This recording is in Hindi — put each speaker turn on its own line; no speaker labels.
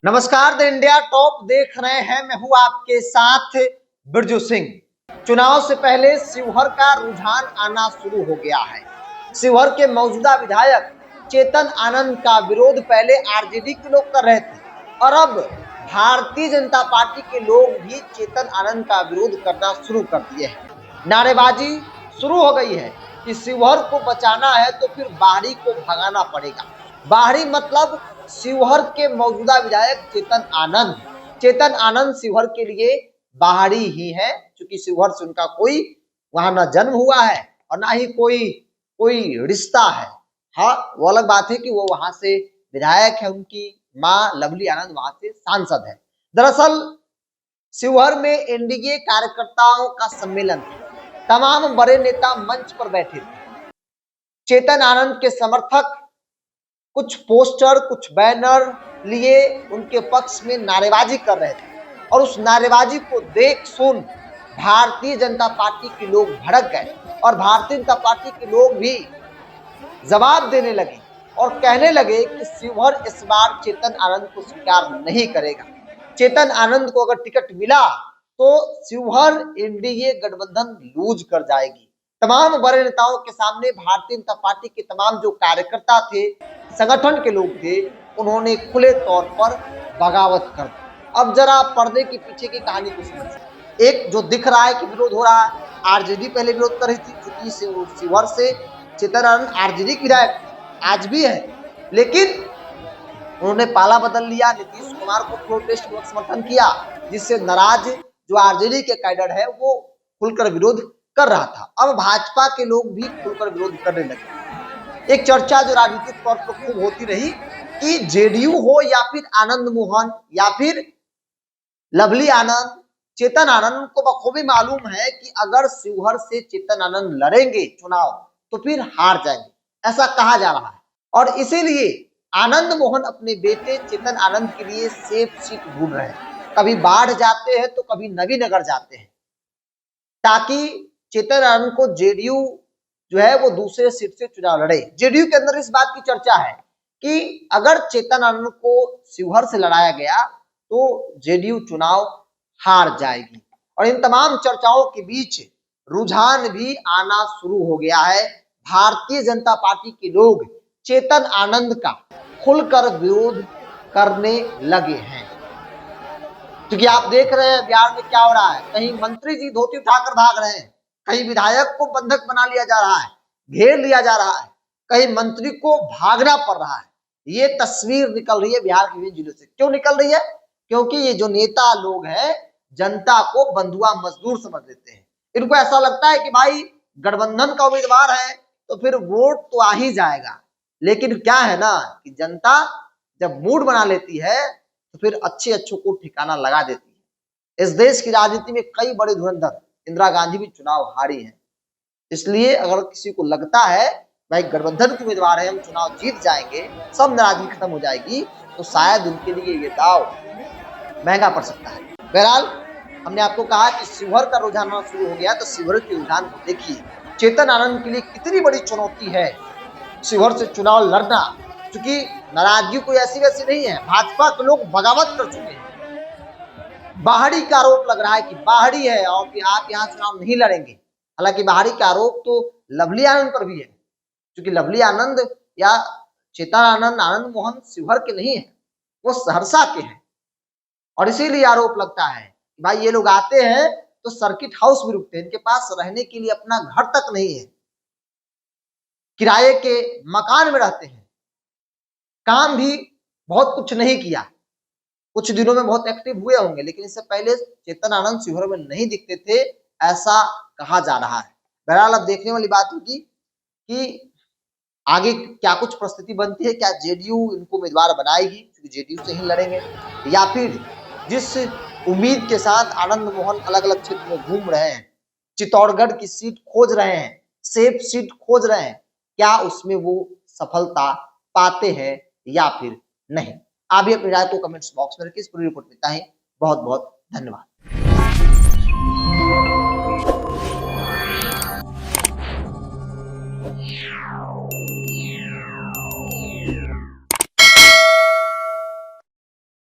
नमस्कार, द इंडिया टॉप देख रहे हैं। मैं हूं आपके साथ बिरजू सिंह। चुनाव से पहले शिवहर का रुझान आना शुरू हो गया है। शिवहर के मौजूदा विधायक चेतन आनंद का विरोध पहले आरजेडी के लोग कर रहे थे और अब भारतीय जनता पार्टी के लोग भी चेतन आनंद का विरोध करना शुरू कर दिए हैं। नारेबाजी शुरू हो गई है कि शिवहर को बचाना है तो फिर बाहरी को भगाना पड़ेगा। बाहरी मतलब शिवहर के मौजूदा विधायक चेतन आनंद शिवहर के लिए बाहरी ही है, क्योंकि शिवहर से उनका कोई वहां ना जन्म हुआ है और ना ही कोई रिश्ता है। हाँ, वो अलग बात है कि वो वहां से विधायक है, उनकी माँ लवली आनंद वहां से सांसद है। दरअसल शिवहर में एनडीए कार्यकर्ताओं का सम्मेलन था। तमाम बड़े नेता मंच पर बैठे थे। चेतन आनंद के समर्थक कुछ पोस्टर, कुछ बैनर लिए उनके पक्ष में नारेबाजी कर रहे थे और उस नारेबाजी को देख सुन भारतीय जनता पार्टी के लोग भड़क गए और भारतीय जनता पार्टी के लोग भी जवाब देने लगे और कहने लगे कि शिवहर इस बार चेतन आनंद को स्वीकार नहीं करेगा। चेतन आनंद को अगर टिकट मिला तो शिवहर एनडीए गठबंधन लूज कर जाएगी। तमाम बड़े नेताओं के सामने भारतीय जनता पार्टी के तमाम जो कार्यकर्ता थे, संगठन के लोग थे, उन्होंने खुले तौर पर बगावत कर दी। अब जरा पर्दे के पीछे की कहानी को समझिए। एक जो दिख रहा है कि विरोध हो रहा है, आरजेडी पहले विरोध कर रही थी, क्योंकि शिवहर से चेतन आनंद आरजेडी की विधायक आज भी है, लेकिन उन्होंने पाला बदल लिया। नीतीश कुमार को प्रोटेस्ट में समर्थन किया, जिससे नाराज जो आरजेडी के कैडर है वो खुलकर विरोध कर रहा था। अब भाजपा के लोग भी खुलकर विरोध करने लगे। एक चर्चा जो राजनीतिक तौर पर खूब होती रही कि जेडीयू हो या फिर आनंद मोहन या फिर लवली आनंद, चेतन आनंद को बखूबी मालूम है कि अगर शिवहर से चेतन आनंद लड़ेंगे चुनाव तो फिर हार जाएंगे, ऐसा कहा जा रहा है। और इसीलिए आनंद मोहन अपने बेटे चेतन आनंद के लिए सेफ सीट ढूंढ रहे हैं। कभी बाढ़ जाते हैं तो कभी नवीनगर जाते हैं, ताकि चेतन आनंद को जेडीयू जो है वो दूसरे सीट से चुनाव लड़े। जेडीयू के अंदर इस बात की चर्चा है कि अगर चेतन आनंद को शिवहर से लड़ाया गया तो जेडीयू चुनाव हार जाएगी। और इन तमाम चर्चाओं के बीच रुझान भी आना शुरू हो गया है। भारतीय जनता पार्टी के लोग चेतन आनंद का खुलकर विरोध करने लगे हैं, क्योंकि आप देख रहे हैं बिहार में क्या हो रहा है। कहीं मंत्री जी धोती उठाकर भाग रहे हैं, कहीं विधायक को बंधक बना लिया जा रहा है, घेर लिया जा रहा है, कहीं मंत्री को भागना पड़ रहा है। ये तस्वीर निकल रही है बिहार के विभिन्न जिलों से। क्यों निकल रही है? क्योंकि ये जो नेता लोग हैं जनता को बंधुआ मजदूर समझ लेते हैं। इनको ऐसा लगता है कि भाई गठबंधन का उम्मीदवार है तो फिर वोट तो आ ही जाएगा। लेकिन क्या है ना कि जनता जब मूड बना लेती है तो फिर अच्छे को ठिकाना लगा देती है। इस देश की राजनीति में कई बड़े धुरंधर, इंदिरा गांधी भी चुनाव हारी है। इसलिए अगर किसी को लगता है भाई गठबंधन के उम्मीदवार है, हम चुनाव जीत जाएंगे, सब नाराजगी खत्म हो जाएगी, तो शायद उनके लिए ये दाव महंगा पड़ सकता है। बहरहाल हमने आपको कहा कि शिवहर का रुझान शुरू हो गया, तो शिवहर के रुझान को देखिए। चेतन आनंद के लिए कितनी बड़ी चुनौती है शिवहर से चुनाव लड़ना, क्योंकि नाराजगी कोई ऐसी वैसी नहीं है। भाजपा के लोग बगावत कर चुके हैं। बाहरी का आरोप लग रहा है कि बाहरी है और कि आप यहाँ चुनाव नहीं लड़ेंगे। हालांकि बाहरी का आरोप तो लवली आनंद पर भी है, क्योंकि लवली आनंद या चेतन आनंद, आनंद मोहन शिवहर के नहीं है, वो सहरसा के हैं। और इसीलिए आरोप लगता है कि भाई ये लोग आते हैं तो सर्किट हाउस भी रुकते हैं, इनके पास रहने के लिए अपना घर तक नहीं है, किराए के मकान में रहते हैं। काम भी बहुत कुछ नहीं किया, कुछ दिनों में बहुत एक्टिव हुए होंगे, लेकिन इससे पहले चेतन आनंद शिवहर में नहीं दिखते थे, ऐसा कहा जा रहा है। बहरहाल अब देखने वाली बात होगी कि आगे क्या कुछ परिस्थिति बनती है। क्या जेडीयू इनको उम्मीदवार बनाएगी, क्योंकि जेडीयू से ही लड़ेंगे, या फिर जिस उम्मीद के साथ आनंद मोहन अलग अलग क्षेत्र में घूम रहे हैं, चित्तौड़गढ़ की सीट खोज रहे हैं, सेफ सीट खोज रहे हैं, क्या उसमें वो सफलता पाते हैं या फिर नहीं। आप भी अपनी राय को कमेंट्स बॉक्स में रखिए। इस पूरी रिपोर्ट में इतना ही। बहुत बहुत धन्यवाद। है।